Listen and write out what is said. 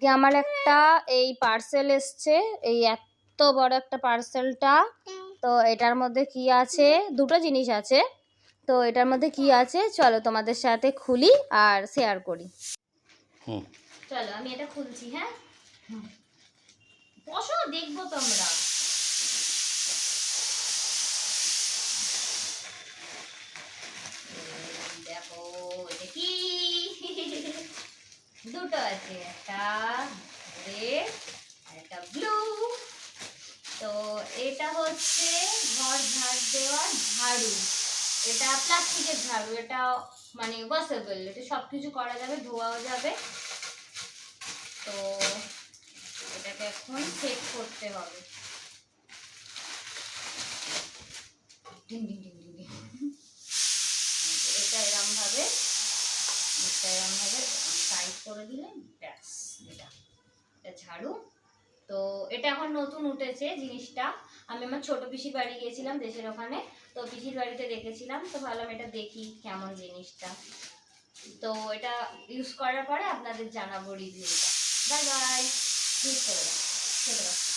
আজকে আমার একটা এই পার্সেল এসছে, এই এত বড় একটা পার্সেলটা। তো এটার মধ্যে কি আছে, দুটো জিনিস আছে। তো এটার মধ্যে কি আছে চলো তোমাদের সাথে খুলি আর শেয়ার করি। চলো আমি এটা খুলছি। হ্যাঁ বসো, দেখবো তোমরা। দেখো এটা কি, দুটো আছে, একটা রেড আর একটা ব্লু। তো এটা হচ্ছে ঘর ঝাড় দেওয়ার ঝাড়ু। এটা প্লাস্টিকের ঝাড়ু, এটা মানে ওয়াশেবল, এটা সব কিছু করা যাবে, ধোয়াও যাবে। তো এটাকে এখন সেট করতে হবে। এটা এরম ভাবে সাইড করে দিলেন, ব্যাস। এটা ঝাড়ু। তো এটা এখন নতুন উঠেছে জিনিসটা। আমি আমার ছোট পিসির বাড়ি গিয়েছিলাম দেশের ওখানে, তো পিসির বাড়িতে দেখেছিলাম, তো ভাবলাম এটা দেখি কেমন জিনিসটা। তো এটা ইউজ করার পরে আপনাদের জানাবো রিভিউটা। Bye bye. ইউজ করে দাও।